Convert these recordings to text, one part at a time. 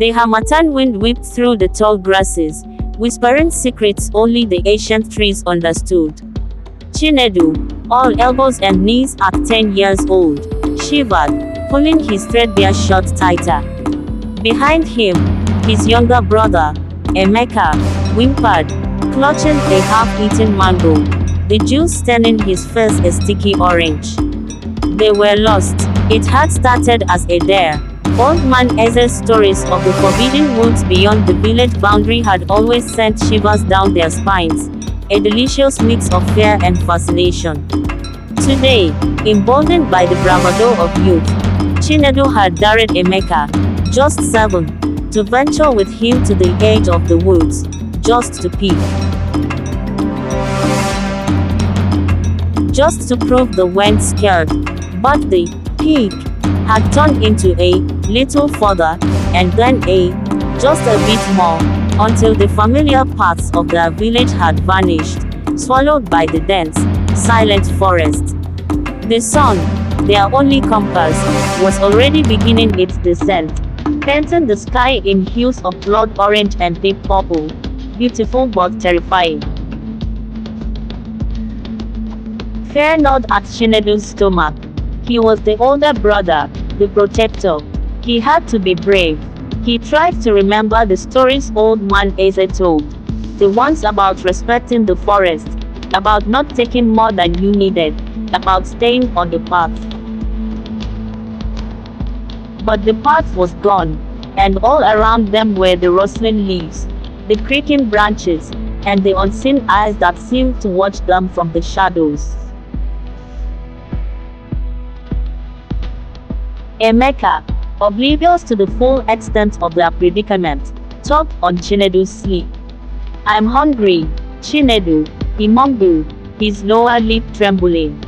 The harmattan wind whipped through the tall grasses, whispering secrets only the ancient trees understood. Chinedu, all elbows and knees at 10 years old, shivered, pulling his threadbare shirt tighter. Behind him, his younger brother, Emeka, whimpered, clutching a half-eaten mango, the juice staining his face a sticky orange. They were lost. It had started as a dare. Old Man Eze's stories of the forbidden woods beyond the village boundary had always sent shivers down their spines, a delicious mix of fear and fascination. Today, emboldened by the bravado of youth, Chinedu had dared Emeka, just 7, to venture with him to the edge of the woods, just to peep. Just to prove they weren't scared. But the peak had turned into a little further, and then just a bit more, until the familiar paths of their village had vanished, swallowed by the dense, silent forest. The sun, their only compass, was already beginning its descent, painting the sky in hues of blood orange and deep purple, beautiful but terrifying. Fear gnawed at Chinedu's stomach. He was the older brother, the protector. He had to be brave. He tried to remember the stories Old Man Eze told. The ones about respecting the forest, about not taking more than you needed, about staying on the path. But the path was gone, and all around them were the rustling leaves, the creaking branches, and the unseen eyes that seemed to watch them from the shadows. Emeka, oblivious to the full extent of their predicament, tugged on Chinedu's sleeve. "I'm hungry, Chinedu," he mumbled, his lower lip trembling.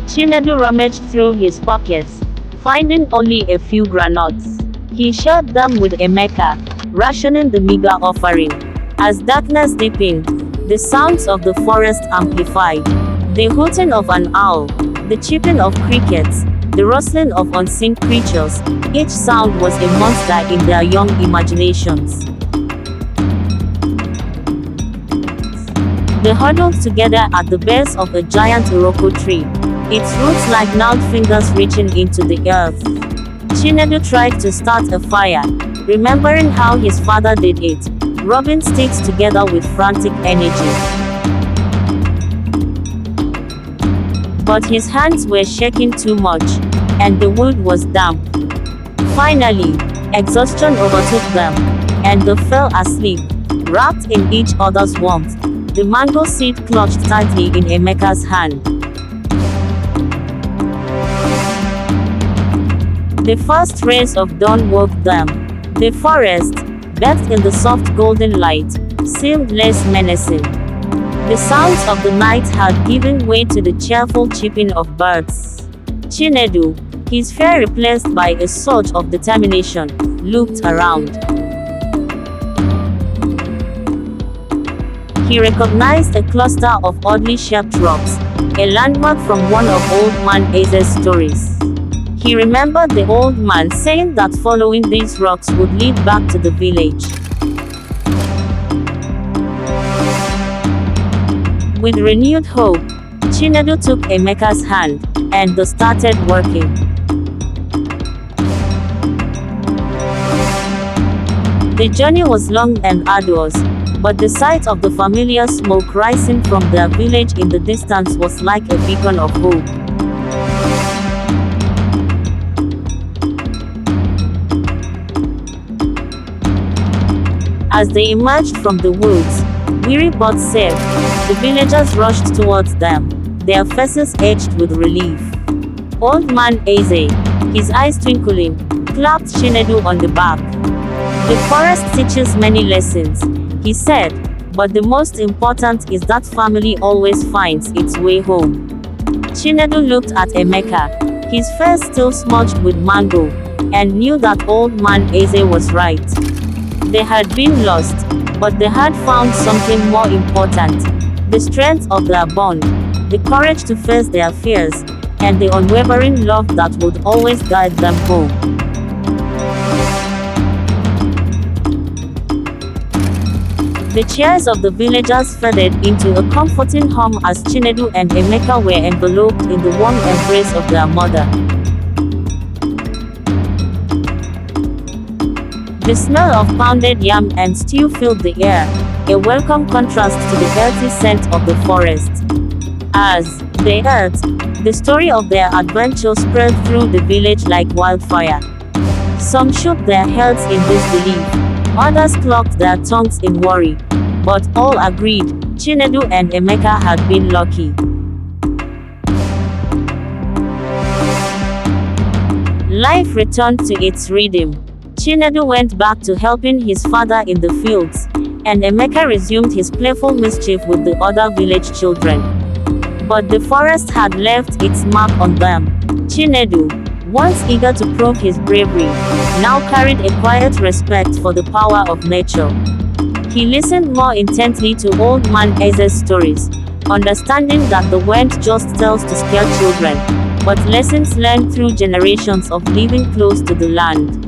Chinedu rummaged through his pockets, finding only a few granuts. He shared them with Emeka, rationing the meager offering. As darkness deepened, the sounds of the forest amplified. The hooting of an owl, the chirping of crickets, the rustling of unseen creatures, each sound was a monster in their young imaginations. They huddled together at the base of a giant Iroko tree, its roots like gnarled fingers reaching into the earth. Chinedu tried to start a fire, remembering how his father did it, rubbing sticks together with frantic energy. But his hands were shaking too much, and the wood was damp. Finally, exhaustion overtook them, and they fell asleep, wrapped in each other's warmth, the mango seed clutched tightly in Emeka's hand. The first rays of dawn woke them. The forest, bathed in the soft golden light, seemed less menacing. The sounds of the night had given way to the cheerful chirping of birds. Chinedu, his fear replaced by a surge of determination, looked around. He recognized a cluster of oddly shaped rocks, a landmark from one of Old Man Eze's stories. He remembered the old man saying that following these rocks would lead back to the village. With renewed hope, Chinedu took Emeka's hand, and they started working. The journey was long and arduous, but the sight of the familiar smoke rising from their village in the distance was like a beacon of hope. As they emerged from the woods, weary but safe, the villagers rushed towards them, their faces edged with relief. Old Man Eze, his eyes twinkling, clapped Chinedu on the back. "The forest teaches many lessons," he said, "but the most important is that family always finds its way home." Chinedu looked at Emeka, his face still smudged with mango, and knew that Old Man Eze was right. They had been lost, but they had found something more important: the strength of their bond, the courage to face their fears, and the unwavering love that would always guide them home. The cheers of the villagers faded into a comforting hum as Chinedu and Emeka were enveloped in the warm embrace of their mother. The smell of pounded yam and stew filled the air, a welcome contrast to the earthy scent of the forest. As they ate, the story of their adventure spread through the village like wildfire. Some shook their heads in disbelief, others clucked their tongues in worry, but all agreed, Chinedu and Emeka had been lucky. Life returned to its rhythm. Chinedu went back to helping his father in the fields, and Emeka resumed his playful mischief with the other village children. But the forest had left its mark on them. Chinedu, once eager to prove his bravery, now carried a quiet respect for the power of nature. He listened more intently to Old Man Eze's stories, understanding that the weren't just tales to scare children, but lessons learned through generations of living close to the land.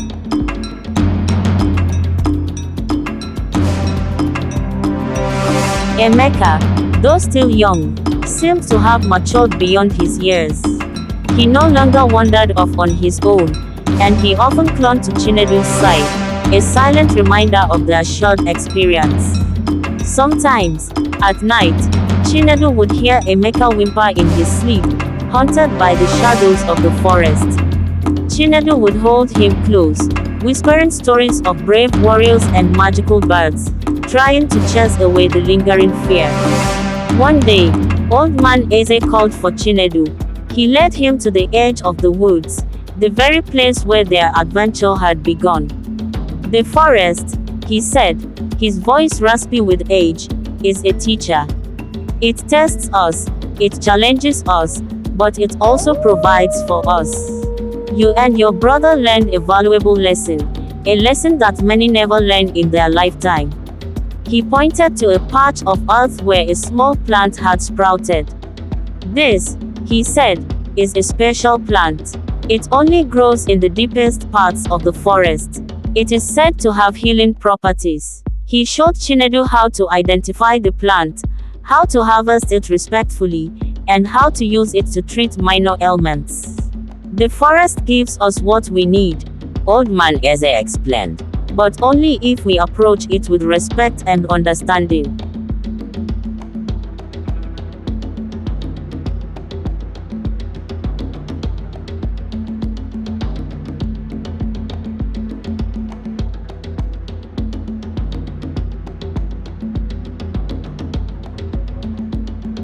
Emeka, though still young, seemed to have matured beyond his years. He no longer wandered off on his own, and he often clung to Chinedu's side, a silent reminder of their shared experience. Sometimes, at night, Chinedu would hear Emeka whimper in his sleep, haunted by the shadows of the forest. Chinedu would hold him close, whispering stories of brave warriors and magical birds, trying to chase away the lingering fear. One day, Old Man Eze called for Chinedu. He led him to the edge of the woods, the very place where their adventure had begun. The forest, he said, his voice raspy with age, is a teacher. It tests us, it challenges us, but it also provides for us. You and your brother learned a valuable lesson, a lesson that many never learn in their lifetime. He pointed to a patch of earth where a small plant had sprouted. This, he said, is a special plant. It only grows in the deepest parts of the forest. It is said to have healing properties. He showed Chinedu how to identify the plant, how to harvest it respectfully, and how to use it to treat minor ailments. The forest gives us what we need, Old Man Eze explained, but only if we approach it with respect and understanding.